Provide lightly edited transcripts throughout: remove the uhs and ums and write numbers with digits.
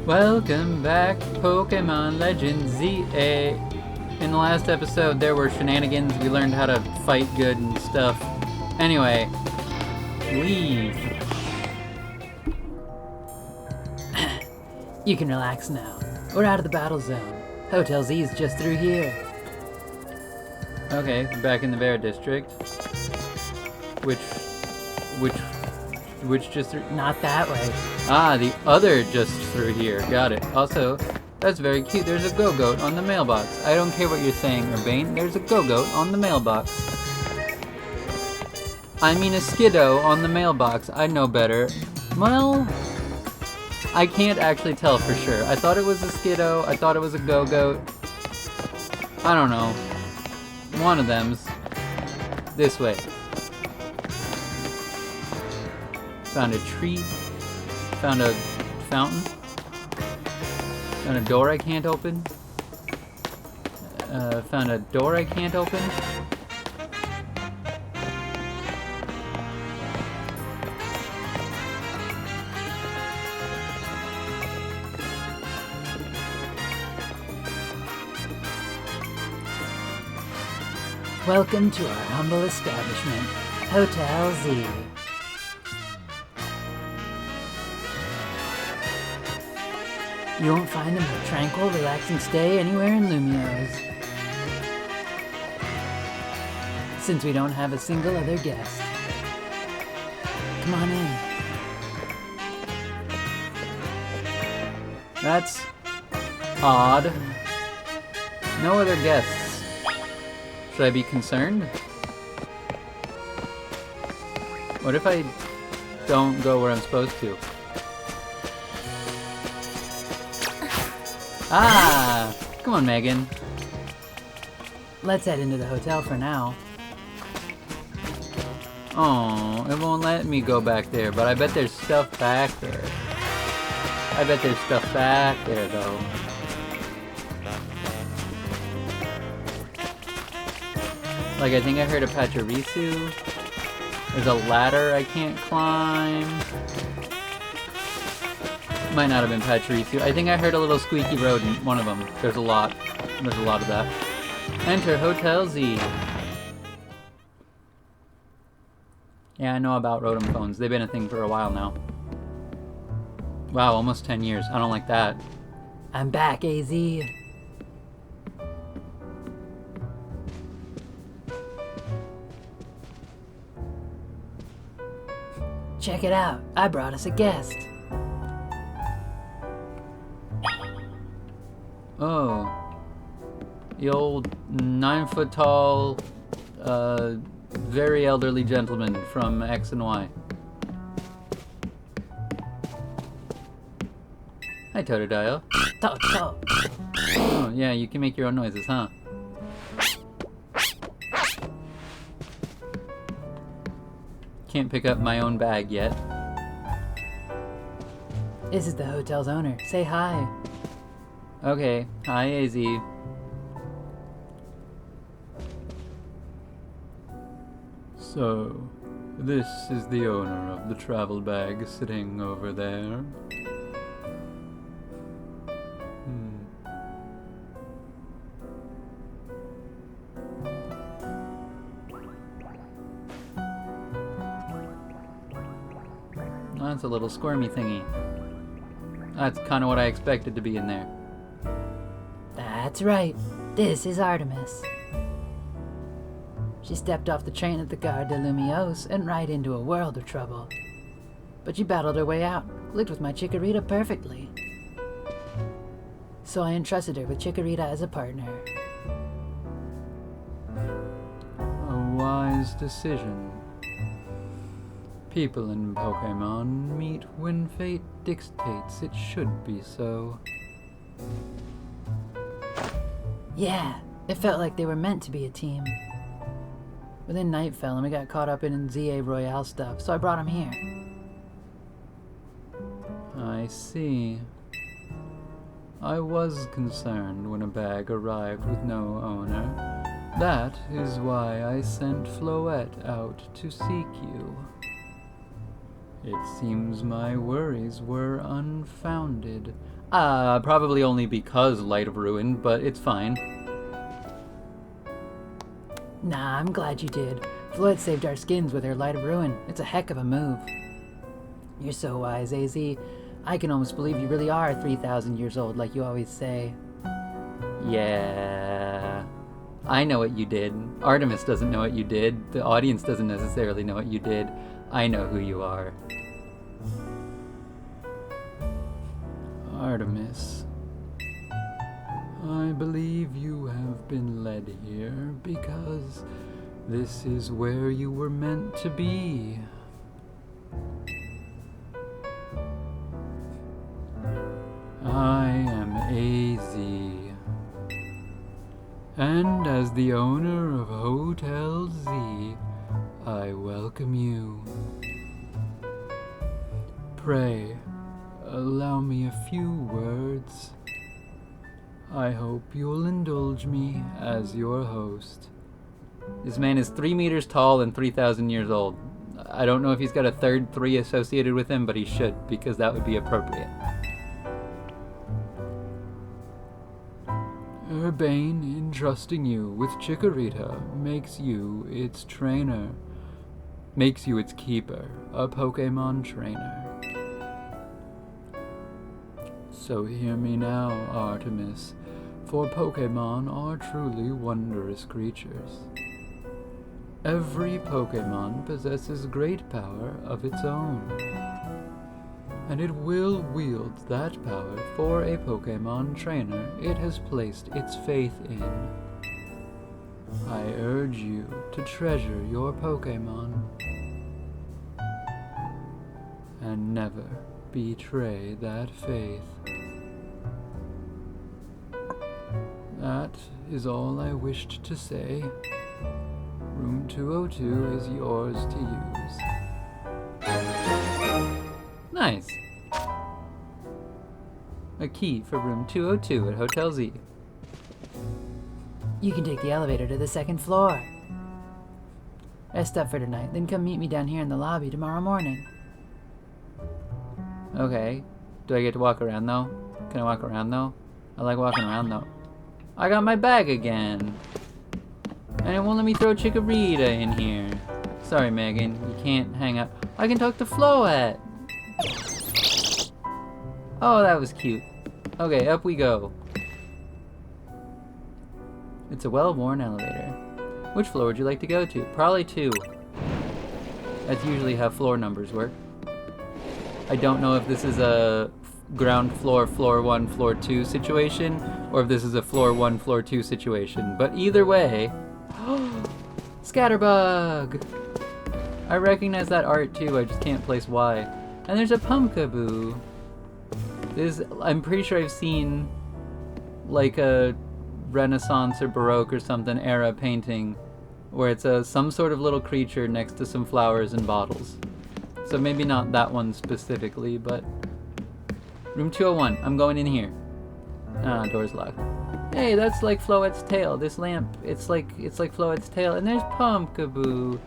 Welcome back, Pokemon Legends ZA. In the last episode, there were shenanigans. We learned how to fight good and stuff. Anyway, leave. You can relax now. We're out of the battle zone. Hotel Z is just through here. Okay, back in the Vera district. Which just through? Not that way. Ah, the other just through here. Got it. Also, that's very cute. There's a Go-Goat on the mailbox. I don't care what you're saying, Urbane. There's a Go-Goat on the mailbox. I mean a Skiddo on the mailbox. I know better. Well, I can't actually tell for sure. I thought it was a Skiddo. I thought it was a Go-Goat. I don't know. One of them's this way. Found a tree. Found a fountain. Found a door I can't open. Found a door I can't open. Welcome to our humble establishment, Hotel Z. You won't find a more tranquil, relaxing stay anywhere in Lumiose. Since we don't have a single other guest. Come on in. That's odd. No other guests. Should I be concerned? What if I don't go where I'm supposed to? Ah! Come on, Megan. Let's head into the hotel for now. Oh, it won't let me go back there, but I bet there's stuff back there. I bet there's stuff back there, though. Like, I think I heard a Pachirisu. There's a ladder I can't climb. Might not have been Pachirisu. I think I heard a little squeaky rodent, one of them. There's a lot. There's a lot of that. Enter Hotel Z. Yeah, I know about rodent phones. They've been a thing for a while now. Wow, almost 10 years. I don't like that. I'm back, AZ. Check it out. I brought us a guest. Oh. The old 9-foot-tall, very elderly gentleman from X and Y. Hi, Totodile. Toto. Oh, yeah, you can make your own noises, huh? Can't pick up my own bag yet. This is the hotel's owner. Say hi. Okay, hi, AZ. So, this is the owner of the travel bag sitting over there. That's a little squirmy thingy. That's kind of what I expected to be in there. That's right. This is Artemis. She stepped off the train at the Gare de Lumiose and right into a world of trouble. But she battled her way out, clicked with my Chikorita perfectly. So I entrusted her with Chikorita as a partner. A wise decision. People in Pokémon meet when fate dictates it should be so. Yeah, it felt like they were meant to be a team. But then night fell and we got caught up in ZA Royale stuff, so I brought him here. I see. I was concerned when a bag arrived with no owner. That is why I sent Floette out to seek you. It seems my worries were unfounded. Probably only because Light of Ruin, but it's fine. Nah, I'm glad you did. Floyd saved our skins with her Light of Ruin. It's a heck of a move. You're so wise, AZ. I can almost believe you really are 3,000 years old, like you always say. Yeah. I know what you did. Artemis doesn't know what you did. The audience doesn't necessarily know what you did. I know who you are. Artemis, I believe you have been led here because this is where you were meant to be. I am AZ, and as the owner of Hotel Z, I welcome you. Pray, allow me a few words. I hope you'll indulge me as your host. This man is 3 meters tall and 3,000 years old. I don't know if he's got a third 3 associated with him, but he should, because that would be appropriate. Urbane, entrusting you with Chikorita, makes you its trainer. Makes you its keeper, a Pokémon trainer. So hear me now, Artemis, for Pokémon are truly wondrous creatures. Every Pokémon possesses great power of its own, and it will wield that power for a Pokémon trainer it has placed its faith in. I urge you to treasure your Pokémon and never betray that faith. That is all I wished to say. Room 202 is yours to use. Nice. A key for room 202 at Hotel Z. You can take the elevator to the 2nd floor. Rest up for tonight, then come meet me down here in the lobby tomorrow morning. Okay. Do I get to walk around though? Can I walk around though? I like walking around though. I got my bag again. And it won't let me throw Chikorita in here. Sorry, Megan. You can't hang up. I can talk to Floette. Oh, that was cute. Okay, up we go. It's a well-worn elevator. Which floor would you like to go to? Probably 2. That's usually how floor numbers work. I don't know if this is a ground floor, floor 1, floor 2 situation, or if this is a floor 1, floor 2 situation. But either way... Scatterbug! I recognize that art too, I just can't place why. And there's a Pumpkaboo. I'm pretty sure I've seen like a Renaissance or Baroque or something era painting where it's some sort of little creature next to some flowers and bottles. So maybe not that one specifically, but... Room 201, I'm going in here. Ah, door's locked. Hey, that's like Floette's tail. This lamp, it's like Floette's tail. And there's Pumpkaboo.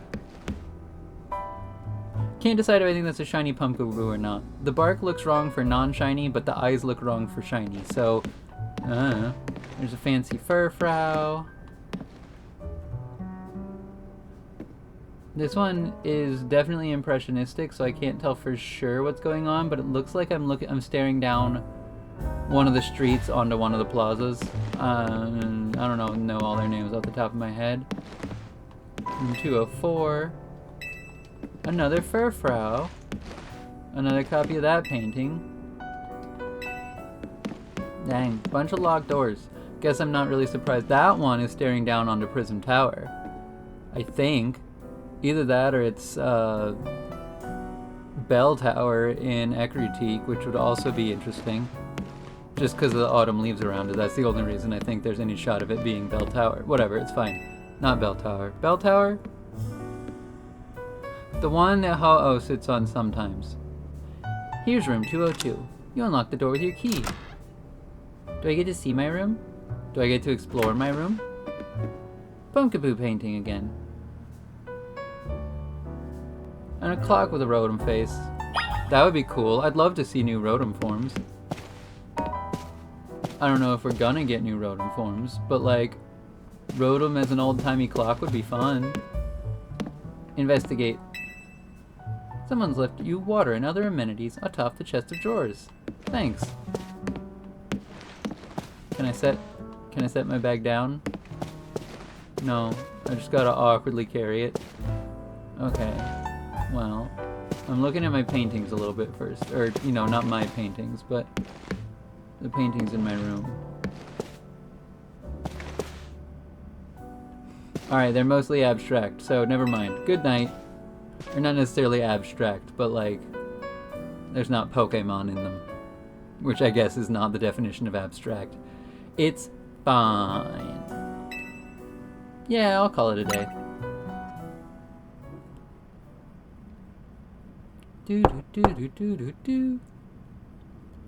Can't decide if I think that's a shiny Pumpkaboo or not. The bark looks wrong for non-shiny, but the eyes look wrong for shiny. So, there's a fancy Furfrou. This one is definitely impressionistic, so I can't tell for sure what's going on, but it looks like I'm staring down one of the streets onto one of the plazas. I don't know all their names off the top of my head. Room 204. Another Furfrou. Another copy of that painting. Dang, bunch of locked doors. Guess I'm not really surprised. That one is staring down onto Prism Tower. I think. Either that or it's Bell Tower in Ekritique, which would also be interesting. Just because of the autumn leaves around it. That's the only reason I think there's any shot of it being Bell Tower. Whatever, it's fine. Not Bell Tower. Bell Tower? The one that Ho-Oh sits on sometimes. Here's room 202. You unlock the door with your key. Do I get to see my room? Do I get to explore my room? Pumpkaboo painting again. And a clock with a rotom face. That would be cool. I'd love to see new Rotom forms. I don't know if we're gonna get new Rotom forms, but like, Rotom as an old-timey clock would be fun. Investigate. Someone's left you water and other amenities atop the chest of drawers. Thanks. Can I set my bag down? No, I just gotta awkwardly carry it. Okay. Well, I'm looking at my paintings a little bit first. Or, you know, not my paintings, but the paintings in my room. Alright, they're mostly abstract, so never mind. Good night. They're not necessarily abstract, but like, there's not Pokémon in them. Which I guess is not the definition of abstract. It's fine. Yeah, I'll call it a day. Do do do do do do do.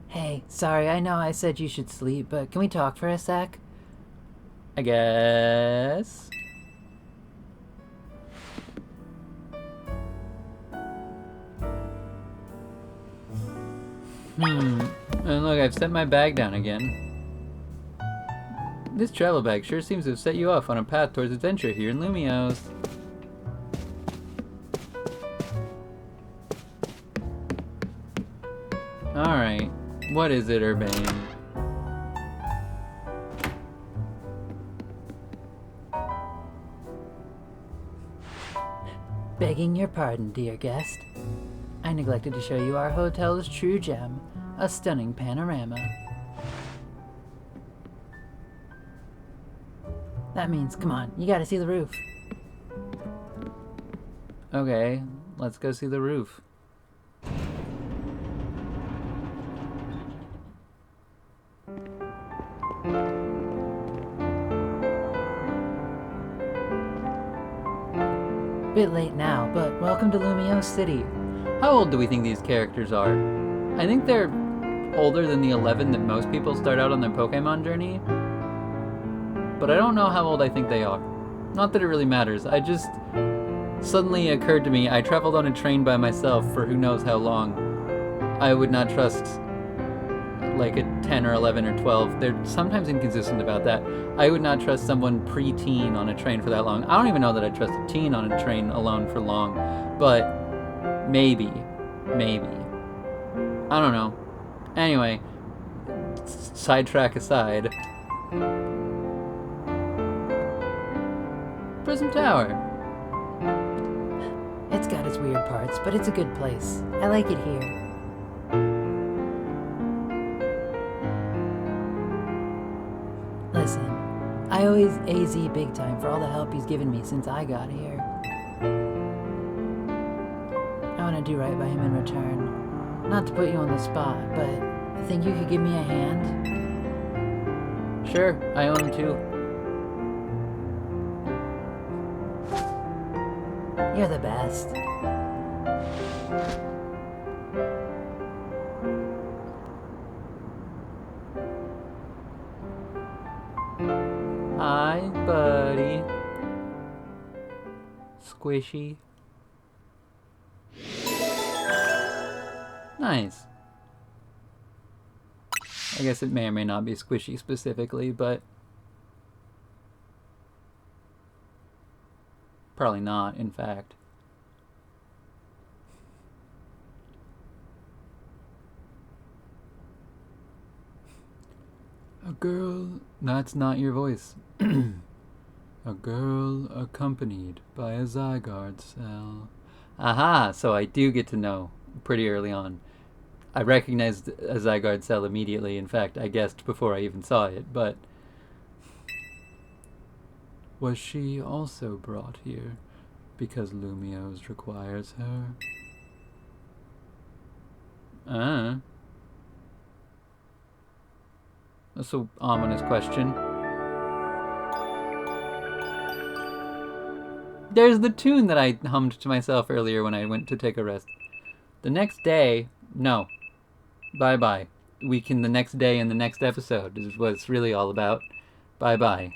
Hey, sorry, I know I said you should sleep, but can we talk for a sec? I guess. And look, I've set my bag down again. This travel bag sure seems to have set you off on a path towards adventure here in Lumiose. Alright, what is it, Urbane? Begging your pardon, dear guest. I neglected to show you our hotel's true gem, a stunning panorama. That means, come on, you gotta see the roof. Okay, let's go see the roof. Bit late now, but welcome to Lumiose City. How old do we think these characters are? I think they're older than the 11 that most people start out on their Pokemon journey. But I don't know how old I think they are. Not that it really matters. I just suddenly occurred to me I traveled on a train by myself for who knows how long. I would not trust like a 10 or 11 or 12. They're sometimes inconsistent about that. I would not trust someone pre-teen on a train for that long. I don't even know that I'd trust a teen on a train alone for long. But maybe. I don't know. Anyway, sidetrack aside. Prism Tower. It's got its weird parts, but it's a good place. I like it here. Listen, I owe AZ big time for all the help he's given me since I got here. I want to do right by him in return. Not to put you on the spot, but I think you could give me a hand? Sure, I own him too. You're the best. Hi, buddy. Squishy. Nice. I guess it may or may not be squishy specifically, but probably not, in fact. A girl... That's not your voice. A girl accompanied by a Zygarde cell. Aha! So I do get to know pretty early on. I recognized a Zygarde cell immediately. In fact, I guessed before I even saw it, but... Was she also brought here because Lumiose requires her? That's an ominous question. There's the tune that I hummed to myself earlier when I went to take a rest. The next day, no. Bye-bye. The next day and the next episode is what it's really all about. Bye-bye.